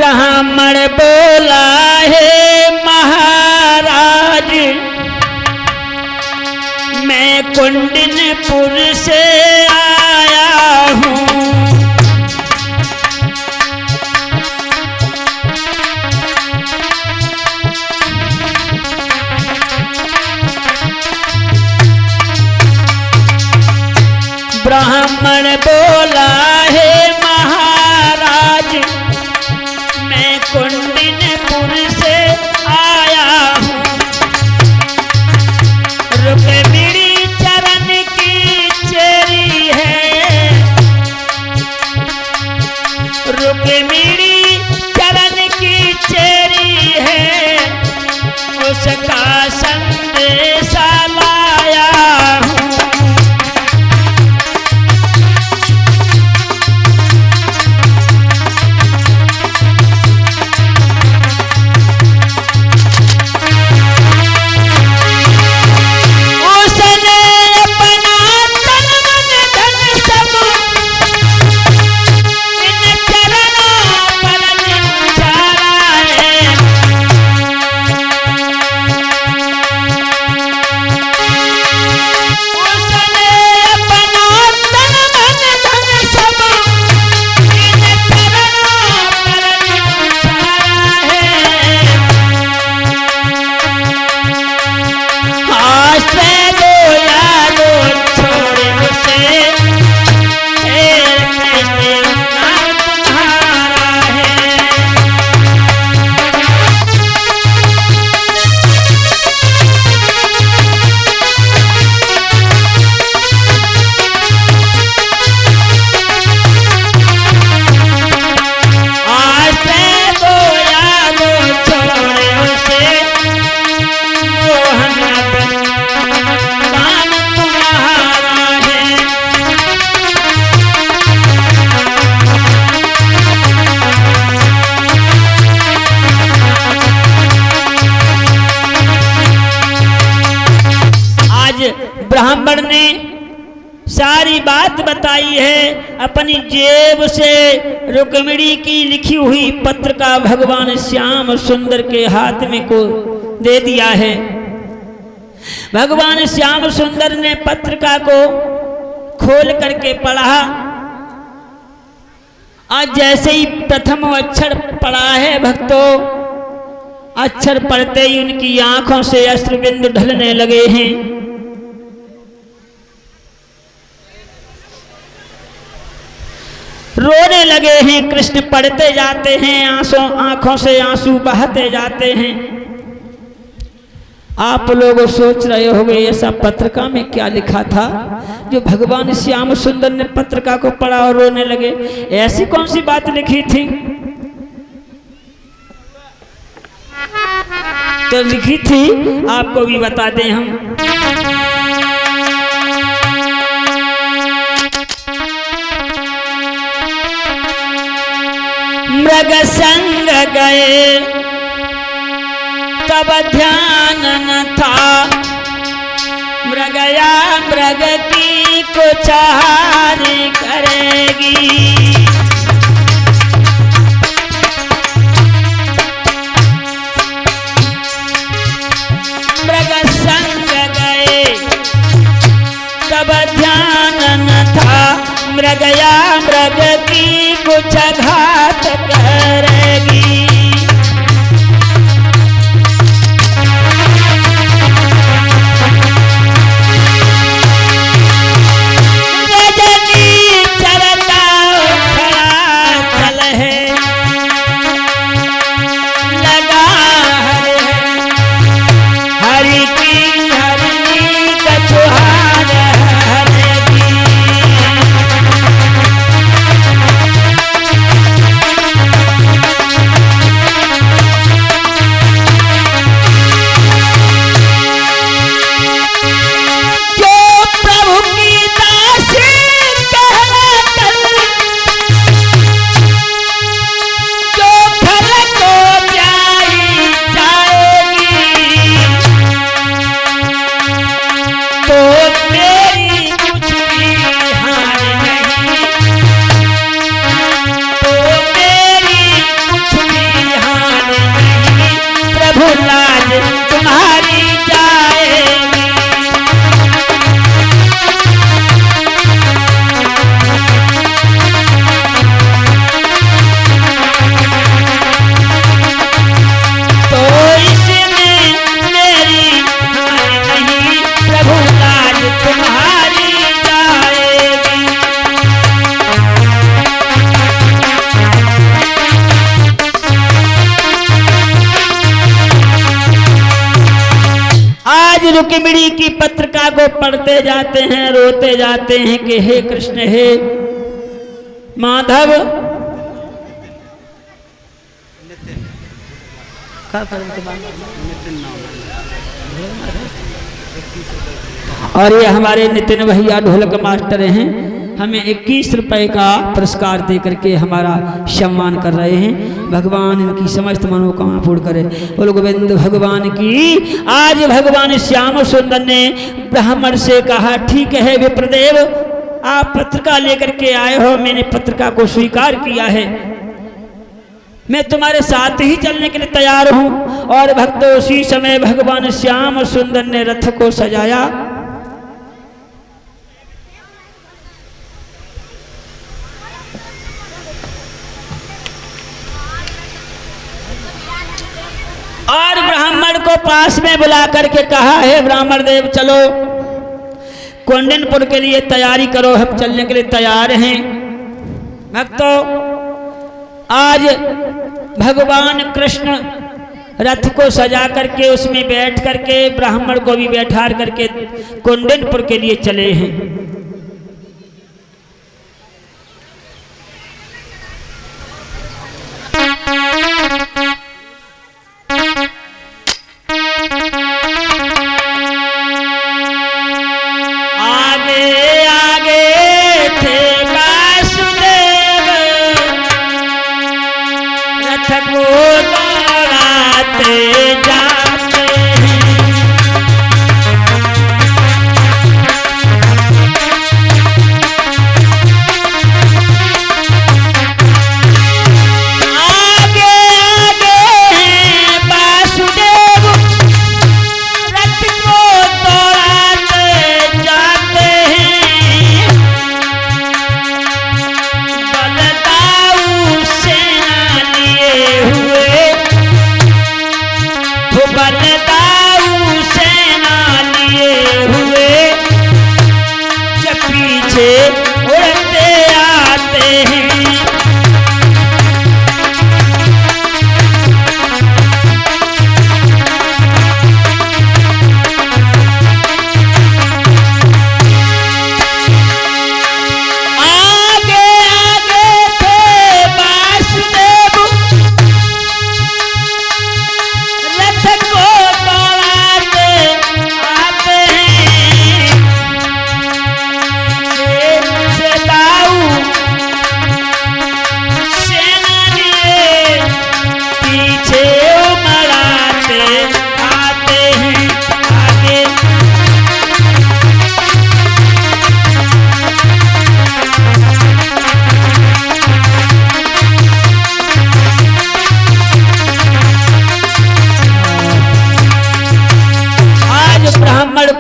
ब्राह्मण बोला है महाराज, मैं कुंडनपुर से आया हूँ। ब्राह्मण बोला है महाराज, मैं कुंडनपुर से आया हूँ। रुक्मिणी चरण की चेरी है, रुक्मिणी चरण की चेरी है, उसका संदेशा लाया हूँ। ब्राह्मण ने सारी बात बताई है। अपनी जेब से रुक्मिणी की लिखी हुई पत्र का भगवान श्याम सुंदर के हाथ में को दे दिया है। भगवान श्याम सुंदर ने पत्रिका को खोल करके पढ़ा। आज जैसे ही प्रथम अक्षर पढ़ा है भक्तों, अक्षर पढ़ते ही उनकी आंखों से अश्रुबिंदु ढलने लगे हैं। रोने लगे हैं। कृष्ण पढ़ते जाते हैं, आंखों से आंसू बहाते जाते हैं। आप लोग सोच रहे होंगे ऐसा पत्रिका में क्या लिखा था जो भगवान श्याम सुंदर ने पत्रिका को पढ़ा और रोने लगे। ऐसी कौन सी बात लिखी थी? तो लिखी थी, आपको भी बता दें हम। मृग संग गए तब ध्यान न था, मृगया मृग की कुचार करेगी। मृग संग गए तब ध्यान न था, मृगया मृग की कुछ घात करेगी। रजनी चरता खड़ा चल है, लगा हरि की हरि कछुहार हरेगी। पत्रिका को पढ़ते जाते हैं, रोते जाते हैं कि हे कृष्ण, हे माधव। और ये हमारे नितिन भैया ढोलक मास्टर हैं, हमें 21 रुपए का पुरस्कार दे करके हमारा सम्मान कर रहे हैं। भगवान इनकी समस्त मनोकामना पूर्ण करे। बोलो गोविंद भगवान की। आज भगवान श्याम सुंदर ने ब्राह्मण से कहा, ठीक है विप्रदेव, आप पत्रिका लेकर के आए हो, मैंने पत्रिका को स्वीकार किया है, मैं तुम्हारे साथ ही चलने के लिए तैयार हूं। और भक्तों, उसी समय भगवान श्याम सुंदर ने रथ को सजाया। और ब्राह्मण को पास में बुला करके कहा, है ब्राह्मण देव, चलो कौंडिन्यपुर के लिए तैयारी करो, हम चलने के लिए तैयार हैं। भक्तों, आज भगवान कृष्ण रथ को सजा करके उसमें बैठ करके ब्राह्मण को भी बैठा करके कौंडिन्यपुर के लिए चले हैं।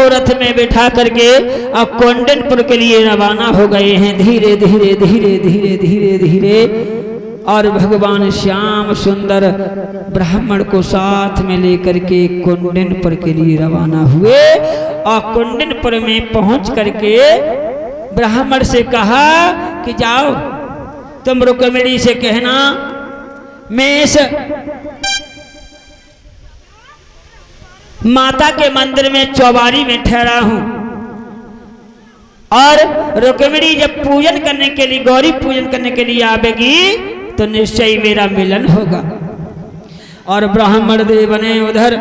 रथ में बैठा करके अब कौंडिन्यपुर के लिए रवाना हो गए हैं। धीरे धीरे धीरे धीरे धीरे धीरे और भगवान श्याम सुंदर ब्राह्मण को साथ में लेकर के कौंडिन्यपुर के लिए रवाना हुए। और कौंडिन्यपुर में पहुंच करके ब्राह्मण से कहा कि जाओ तुम रुक्मिणी से कहना मैं इस माता के मंदिर में चौबारी में ठहरा हूं और रुक्मिणी जब पूजन करने के लिए गौरी पूजन करने के लिए आवेगी तो निश्चय मेरा मिलन होगा। और ब्राह्मण देव ने उधर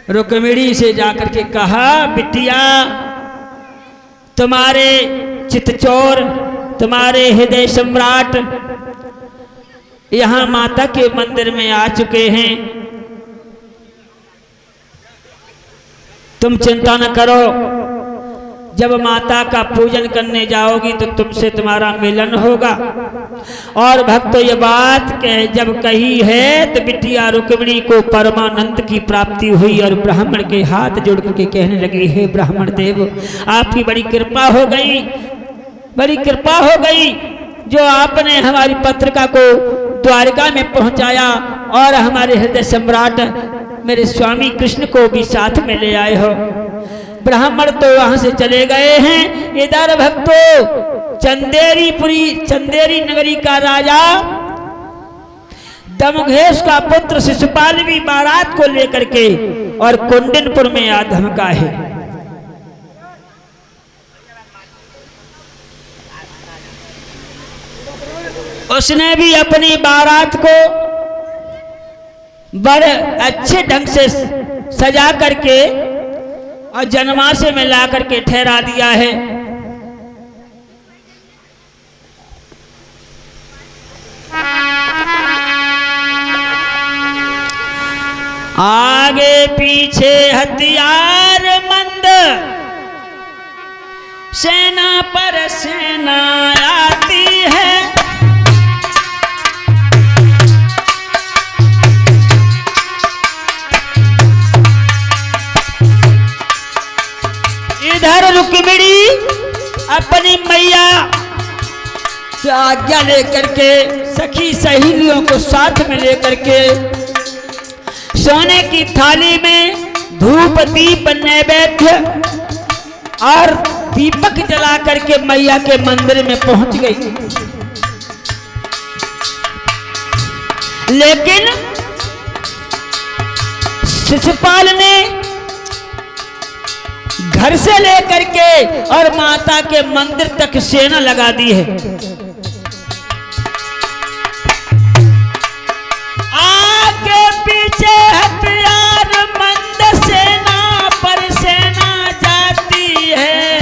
रुक्मिणी से जाकर के कहा, बिटिया तुम्हारे चितचोर तुम्हारे हृदय सम्राट यहां माता के मंदिर में आ चुके हैं, तुम चिंता न करो, जब माता का पूजन करने जाओगी तो तुमसे तुम्हारा मिलन होगा। और भक्तों ये बात जब कही है तो बिटिया रुक्मिणी को परमानंद की प्राप्ति हुई और ब्राह्मण के हाथ जोड़ करके कहने लगी, हे ब्राह्मण देव आपकी बड़ी कृपा हो गई, बड़ी कृपा हो गई जो आपने हमारी पत्रिका को द्वारका में पहुंचाया और हमारे हृदय सम्राट मेरे स्वामी कृष्ण को भी साथ में ले आए हो। ब्राह्मण तो वहां से चले गए हैं। इधर भक्तों चंदेरी नगरी का राजा दमघेश का पुत्र शिशुपाल भी बारात को लेकर के और कुंडनपुर में आ धमका है। उसने भी अपनी बारात को बड़े अच्छे ढंग से सजा करके और जनमासे में ला करके ठहरा दिया है। आगे पीछे हथियार मंद, सेना पर सेना आती है। इधर रुक्मिणी अपनी मैया से आज्ञा लेकर के सखी सहेलियों को साथ में लेकर के सोने की थाली में धूप दीप नैवेद्य और दीपक जला करके मैया के मंदिर में पहुंच गई। लेकिन शिशुपाल ने घर से लेकर के और माता के मंदिर तक सेना लगा दी है। आगे पीछे हथियार मंद, सेना पर सेना जाती है।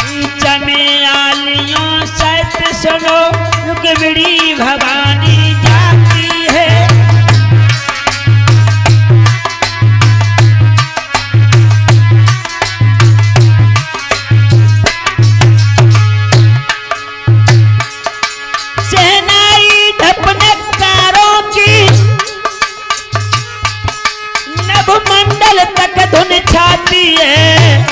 बीच में आलियों सहित सुनो रुक्मिणी भवानी जाती है। मंडल तक धुन छाती है।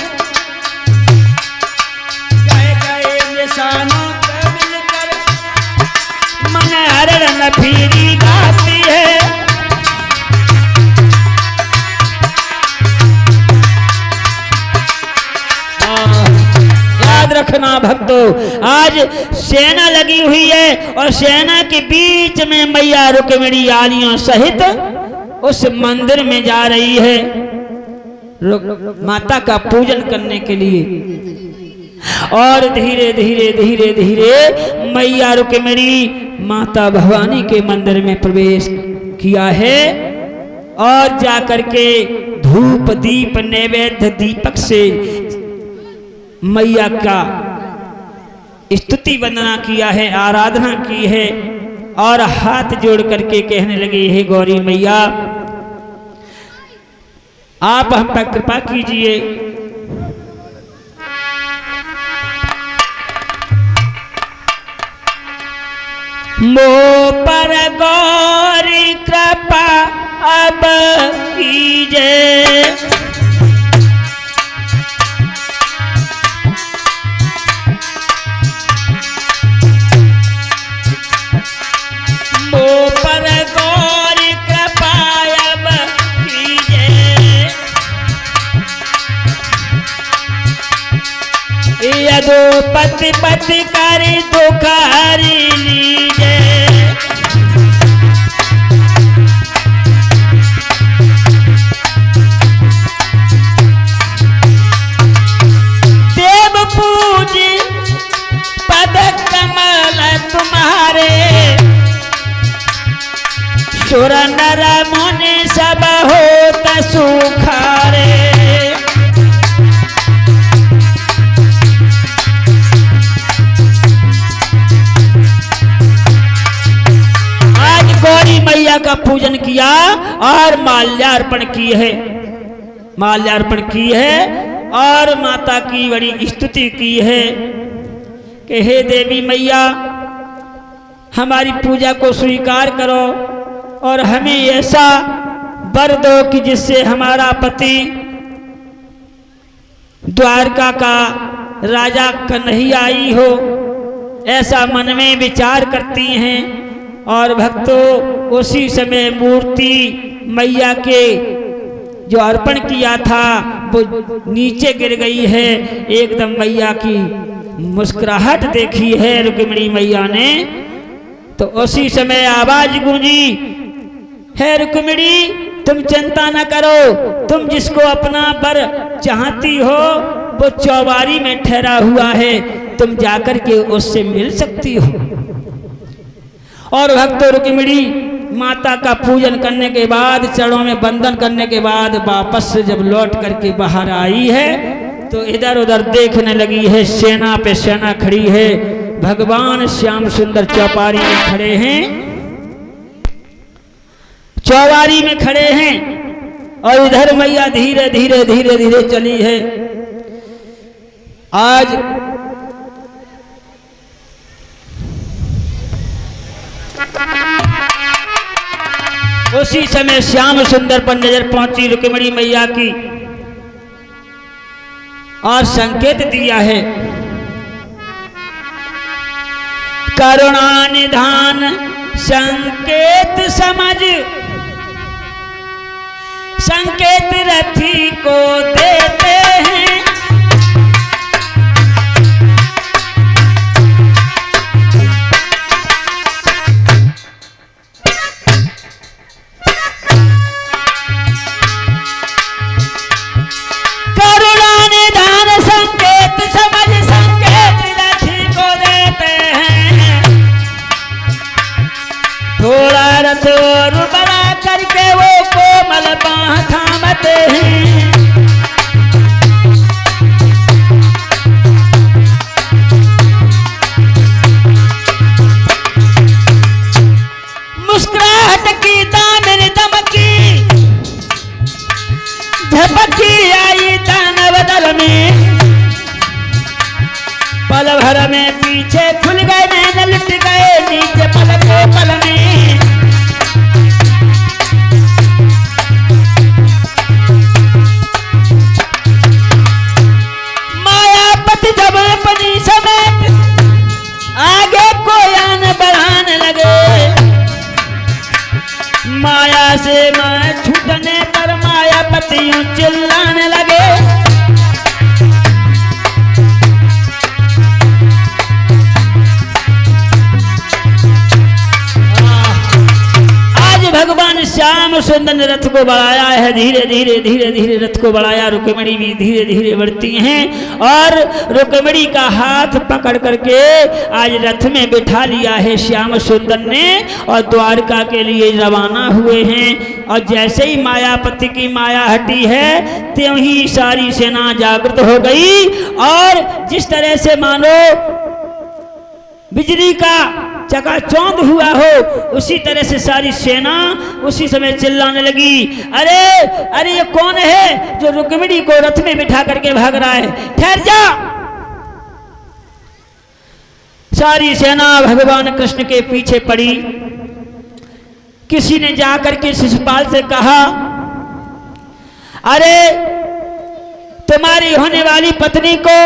गए गए निशानों को मिलकर मन हरण फिरी गाती है। याद रखना भक्तों, आज सेना लगी हुई है और सेना के बीच में मैया रुक्मिणी आलियों सहित उस मंदिर में जा रही है माता का पूजन करने के लिए। और धीरे धीरे धीरे धीरे मैया रुक्मिणी माता भवानी के मंदिर में प्रवेश किया है और जाकर के धूप दीप नैवेद्य दीपक से मैया का स्तुति वंदना किया है, आराधना की है और हाथ जोड़ करके कहने लगे, हे गौरी मैया आप हम पर कृपा कीजिए। मोह पर गौरी कृपा अब कीजिए। मोह पर गौरी कृपा अब कीजिए। यदो पति पति करी दुख हरि लीजे। देव पूजी पद कमल तुम्हारे, सुर नर मुनि सब होत सुखारे। गौरी मैया का पूजन किया और माल्यार्पण की है, माल्यार्पण की है और माता की बड़ी स्तुति की है कि हे देवी मैया हमारी पूजा को स्वीकार करो और हमें ऐसा वर दो कि जिससे हमारा पति द्वारका का राजा कन्हैयाई हो, ऐसा मन में विचार करती हैं। और भक्तों उसी समय मूर्ति मैया के जो अर्पण किया था वो नीचे गिर गई है। एकदम मैया की मुस्कुराहट देखी है रुक्मिणी मैया ने तो उसी समय आवाज गूंजी, हे रुक्मिणी तुम चिंता न करो, तुम जिसको अपना वर चाहती हो वो चौबारी में ठहरा हुआ है, तुम जाकर के उससे मिल सकती हो। और भक्त रुक्मिणी माता का पूजन करने के बाद, चरणों में वंदन करने के बाद वापस से जब लौट करके बाहर आई है तो इधर उधर देखने लगी है, सेना पे सेना खड़ी है, भगवान श्याम सुंदर चौपारी में खड़े हैं, चौबारी में खड़े हैं, और इधर मैया धीरे धीरे धीरे धीरे चली है। आज उसी समय श्याम सुंदर पर नजर पहुंची रुक्मिणी मैया की और संकेत दिया है, करुणा निधान संकेत समझ, संकेत रथी को देते हैं, थोड़ा रथ और बड़ा करके वो कोमल बाह थामते हैं, मुस्कुराहट की दामिनी दमकी, झपकी आई दानव दल में, पल भर में पीछे खुल गए, नैन लुट गए नीचे पल को पल में, मायापति जब अपनी समेत आगे को आन बढ़ाने लगे, माया से मैं छूटने पर मायापति यूं चिल्लाने लगे, भगवान श्याम सुंदर ने रथ को बढ़ाया है, धीरे धीरे धीरे धीरे रथ को बढ़ाया, रुक्मिणी भी धीरे धीरे बढ़ती हैं और रुक्मिणी का हाथ पकड़ करके आज रथ में बिठा लिया है श्याम सुंदर ने और द्वारका के लिए रवाना हुए हैं। और जैसे ही मायापति की माया हटी है त्यों ही सारी सेना जागृत हो गई और जिस तरह से मानो बिजली का चकाचौंध हुआ हो उसी तरह से सारी सेना उसी समय चिल्लाने लगी, अरे अरे ये कौन है जो रुक्मिणी को रथ में बिठा करके भाग रहा है, ठहर जा। सारी सेना भगवान कृष्ण के पीछे पड़ी। किसी ने जाकर के शिशुपाल से कहा, अरे तुम्हारी होने वाली पत्नी को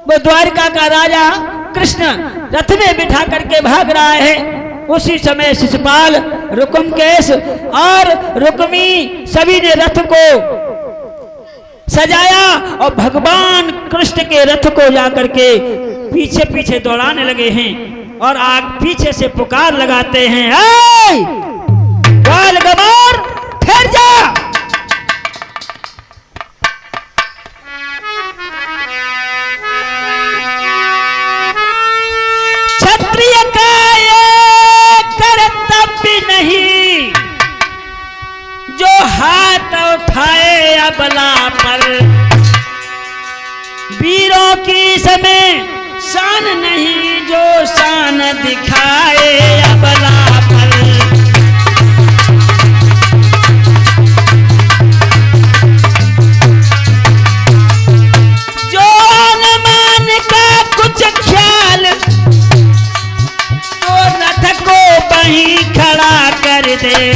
वो द्वारका का राजा कृष्ण रथ में बिठा करके भाग रहा है। उसी समय शिशुपाल, रुकुमकेश और रुक्मी सभी ने रथ को सजाया और भगवान कृष्ण के रथ को जाकर के पीछे पीछे दौड़ाने लगे हैं और आग पीछे से पुकार लगाते हैं, ऐ बाल गमार ठहर जा। क्षत्रिय का ये कर्तव्य नहीं जो हाथ उठाए अबला पर, वीरों की समय शान नहीं जो शान दिखाए अबला पर। जो अनुमान का कुछ ख्याल तो रथ को वहीं खड़ा कर दे,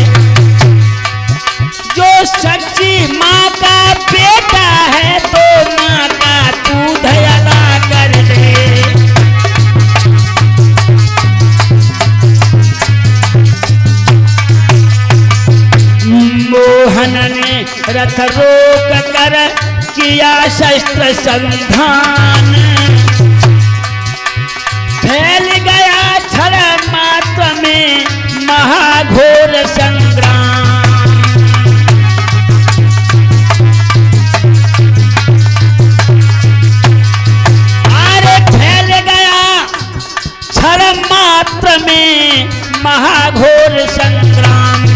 जो सच्ची माँ का बेटा है तो माँ का दूध अदा कर दे। मोहन ने रथ रोक कर किया शस्त्र संधान, फैल गया क्षण मात्र में महाघोर संग्राम। अरे फैल गया क्षण मात्र में महाघोर संग्राम।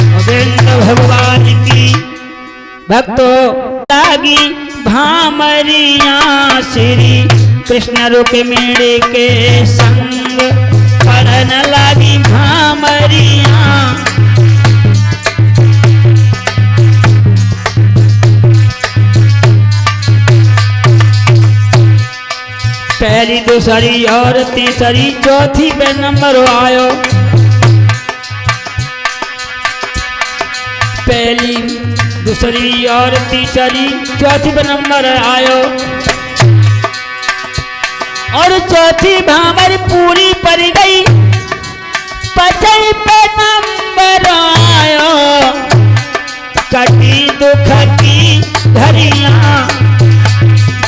गोविंद भगवान की भक्तों लागी भामरिया श्री कृष्ण रुक्मिणी के संग पढ़न लागी भामरिया। पहली दूसरी और तीसरी चौथी पे नंबर आयो। पहली दूसरी और तीसरी चौथी पे नंबर आयो और चौथी भामर पूरी पड़ गई, पचई पे नंबर आयो। कटी दुख की घड़ियां,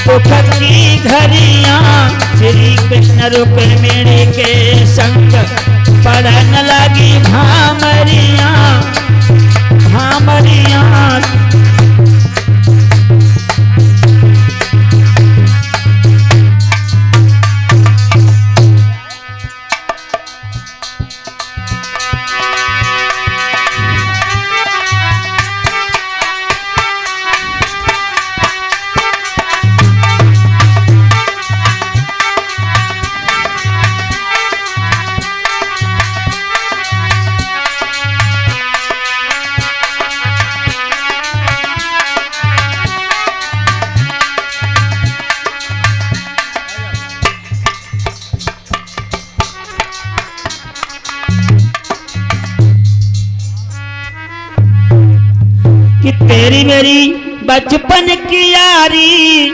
दुख की घड़ियां श्री कृष्ण रुक्मिणी के संग पढ़न लगी भामरिया, भामरिया। कि तेरी मेरी बचपन की यारी